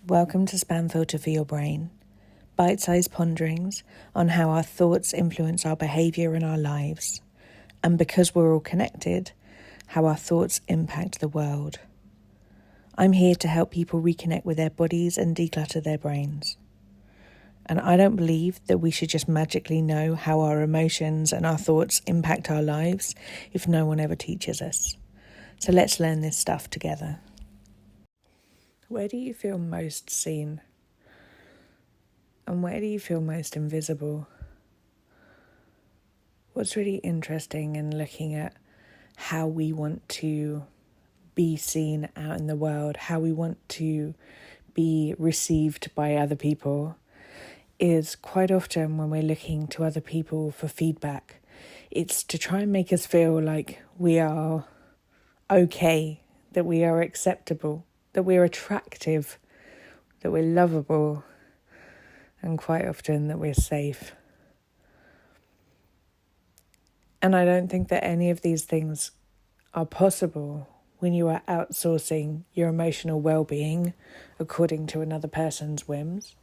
Welcome to Spam Filter for Your Brain, bite-sized ponderings on how our thoughts influence our behaviour and our lives, and because we're all connected, how our thoughts impact the world. I'm here to help people reconnect with their bodies and declutter their brains. And I don't believe that we should just magically know how our emotions and our thoughts impact our lives if no one ever teaches us. So let's learn this stuff together. Where do you feel most seen? And where do you feel most invisible? What's really interesting in looking at how we want to be seen out in the world, how we want to be received by other people, is quite often when we're looking to other people for feedback, it's to try and make us feel like we are okay, that we are acceptable, that we're attractive, that we're lovable, and quite often that we're safe. And I don't think that any of these things are possible when you are outsourcing your emotional well-being according to another person's whims,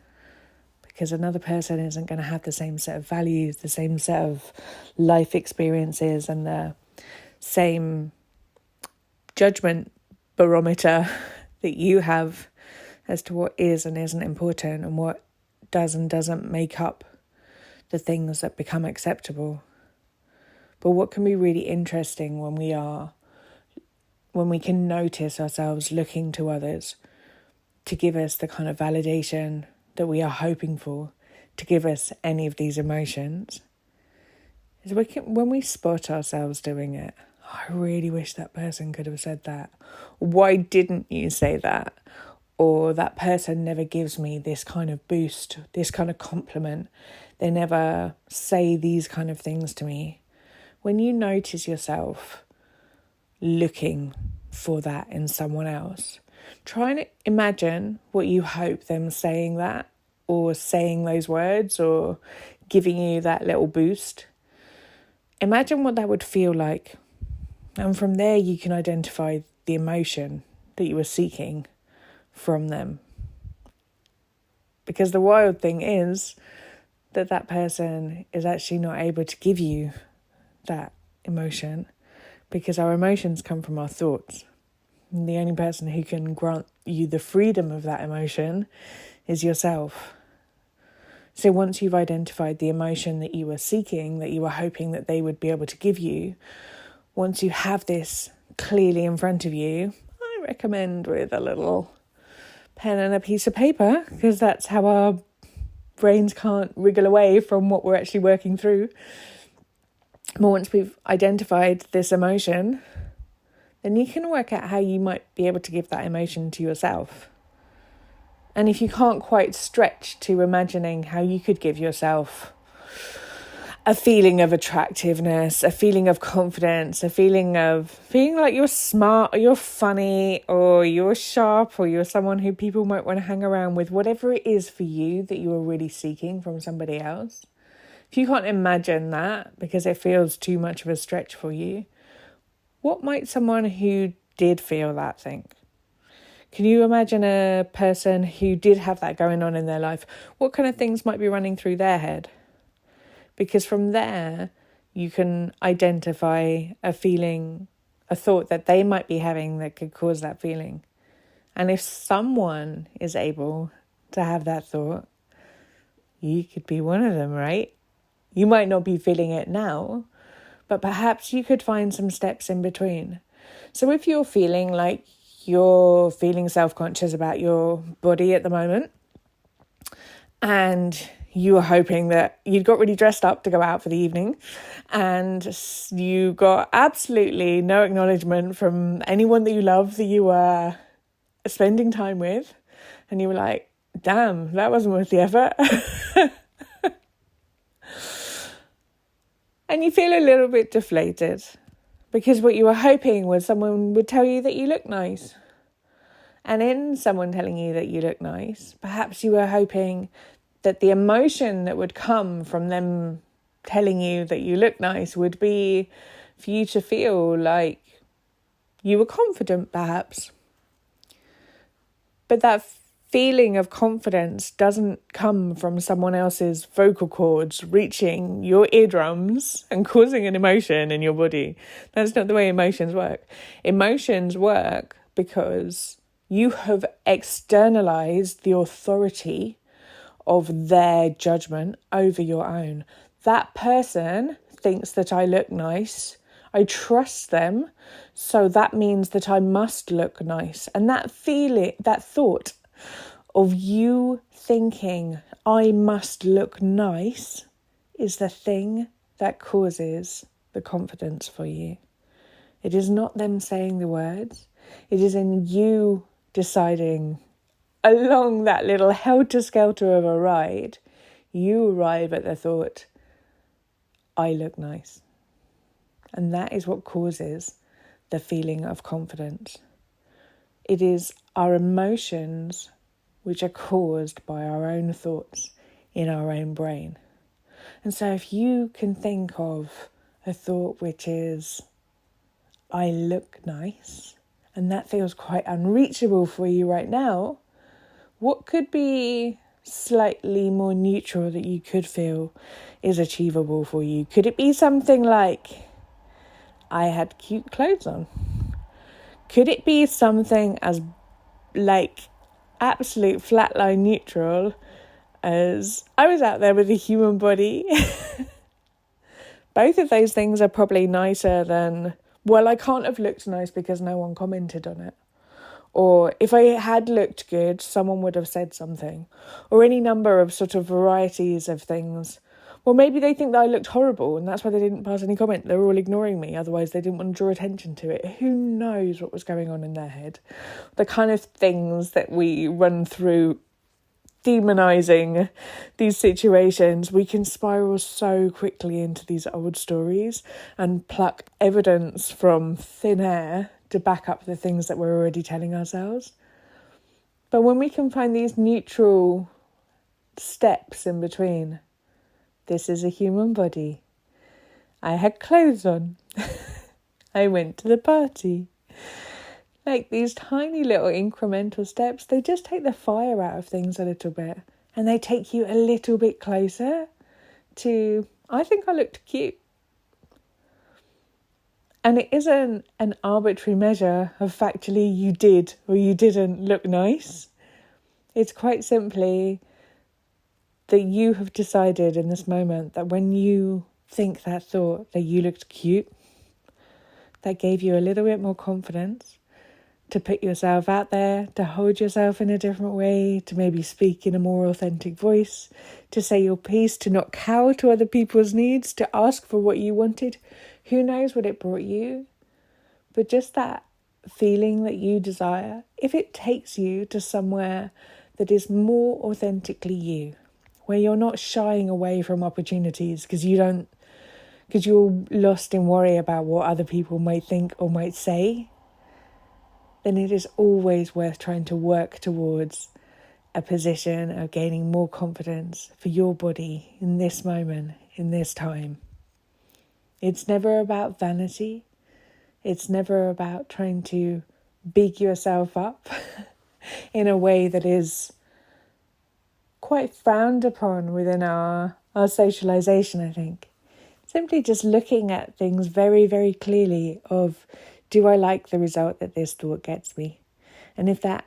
because another person isn't going to have the same set of values, the same set of life experiences, and the same judgment barometer that you have as to what is and isn't important and what does and doesn't make up the things that become acceptable. But what can be really interesting when we can notice ourselves looking to others to give us the kind of validation that we are hoping for, to give us any of these emotions, is when we spot ourselves doing it. I really wish that person could have said that. Why didn't you say that? Or that person never gives me this kind of boost, this kind of compliment. They never say these kind of things to me. When you notice yourself looking for that in someone else, try and imagine what you hope them saying that, or saying those words, or giving you that little boost. Imagine what that would feel like. And from there, you can identify the emotion that you were seeking from them. Because the wild thing is that person is actually not able to give you that emotion, because our emotions come from our thoughts. And the only person who can grant you the freedom of that emotion is yourself. So once you've identified the emotion that you were seeking, that you were hoping that they would be able to give you, once you have this clearly in front of you, I recommend with a little pen and a piece of paper, because that's how our brains can't wriggle away from what we're actually working through. But once we've identified this emotion, then you can work out how you might be able to give that emotion to yourself. And if you can't quite stretch to imagining how you could give yourself a feeling of attractiveness, a feeling of confidence, a feeling of feeling like you're smart, or you're funny, or you're sharp, or you're someone who people might want to hang around with, whatever it is for you that you are really seeking from somebody else. If you can't imagine that because it feels too much of a stretch for you, what might someone who did feel that think? Can you imagine a person who did have that going on in their life? What kind of things might be running through their head? Because from there, you can identify a feeling, a thought that they might be having that could cause that feeling. And if someone is able to have that thought, you could be one of them, right? You might not be feeling it now, but perhaps you could find some steps in between. So if you're feeling like you're feeling self-conscious about your body at the moment, and you were hoping that you'd got really dressed up to go out for the evening, and you got absolutely no acknowledgement from anyone that you love that you were spending time with, and you were like, damn, that wasn't worth the effort. And you feel a little bit deflated, because what you were hoping was someone would tell you that you look nice. And in someone telling you that you look nice, perhaps you were hoping that the emotion that would come from them telling you that you look nice would be for you to feel like you were confident, perhaps. But that feeling of confidence doesn't come from someone else's vocal cords reaching your eardrums and causing an emotion in your body. That's not the way emotions work. Emotions work because you have externalized the authority of their judgment over your own. That person thinks that I look nice. I trust them, so that means that I must look nice. And that feeling, that thought of you thinking I must look nice is the thing that causes the confidence for you. It is not them saying the words. It is in you deciding along that little helter-skelter of a ride, you arrive at the thought, I look nice. And that is what causes the feeling of confidence. It is our emotions which are caused by our own thoughts in our own brain. And so if you can think of a thought which is, I look nice, and that feels quite unreachable for you right now, what could be slightly more neutral that you could feel is achievable for you? Could it be something like, I had cute clothes on? Could it be something as like absolute flatline neutral as I was out there with a human body? Both of those things are probably nicer than, well, I can't have looked nice because no one commented on it. Or if I had looked good, someone would have said something. Or any number of sort of varieties of things. Well, maybe they think that I looked horrible and that's why they didn't pass any comment. They were all ignoring me. Otherwise, they didn't want to draw attention to it. Who knows what was going on in their head? The kind of things that we run through demonizing these situations, we can spiral so quickly into these old stories and pluck evidence from thin air to back up the things that we're already telling ourselves. But when we can find these neutral steps in between, this is a human body. I had clothes on. I went to the party. Like these tiny little incremental steps, they just take the fire out of things a little bit. And they take you a little bit closer to, I think I looked cute. And it isn't an arbitrary measure of factually you did or you didn't look nice. It's quite simply that you have decided in this moment that when you think that thought that you looked cute, that gave you a little bit more confidence to put yourself out there, to hold yourself in a different way, to maybe speak in a more authentic voice, to say your piece, to not cower to other people's needs, to ask for what you wanted. Who knows what it brought you? But just that feeling that you desire, if it takes you to somewhere that is more authentically you, where you're not shying away from opportunities because you're lost in worry about what other people might think or might say, then it is always worth trying to work towards a position of gaining more confidence for your body in this moment, in this time. It's never about vanity. It's never about trying to big yourself up in a way that is quite frowned upon within our socialization, I think. Simply just looking at things very, very clearly of, do I like the result that this thought gets me? And if that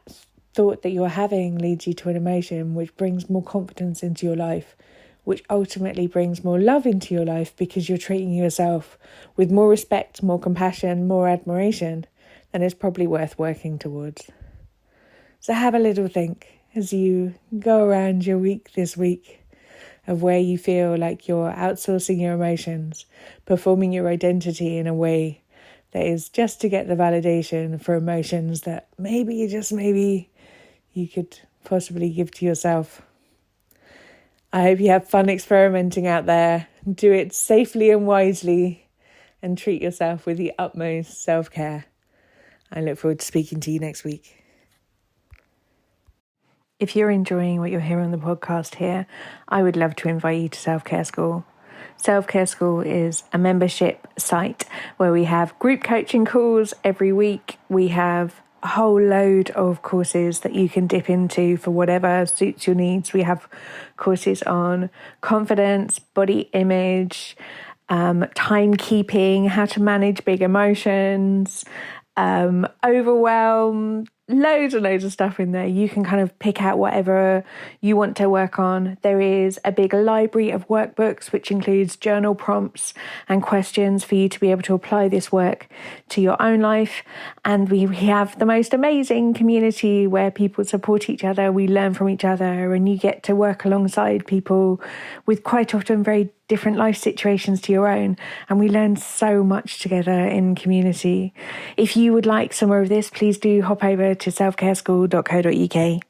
thought that you're having leads you to an emotion which brings more confidence into your life, which ultimately brings more love into your life because you're treating yourself with more respect, more compassion, more admiration, then it's probably worth working towards. So have a little think as you go around your week this week of where you feel like you're outsourcing your emotions, performing your identity in a way that is just to get the validation for emotions that maybe, just maybe, you could possibly give to yourself. I hope you have fun experimenting out there. Do it safely and wisely and treat yourself with the utmost self-care. I look forward to speaking to you next week. If you're enjoying what you're hearing on the podcast here, I would love to invite you to Self-Care School. Self-Care School is a membership site where we have group coaching calls every week. We have a whole load of courses that you can dip into for whatever suits your needs. We have courses on confidence, body image, timekeeping, how to manage big emotions, overwhelm, loads and loads of stuff in there. You can kind of pick out whatever you want to work on. There is a big library of workbooks, which includes journal prompts and questions for you to be able to apply this work to your own life. And we have the most amazing community where people support each other. We learn from each other, and you get to work alongside people with quite often very different life situations to your own, and we learn so much together in community. If you would like some more of this, please do hop over to selfcareschool.co.uk.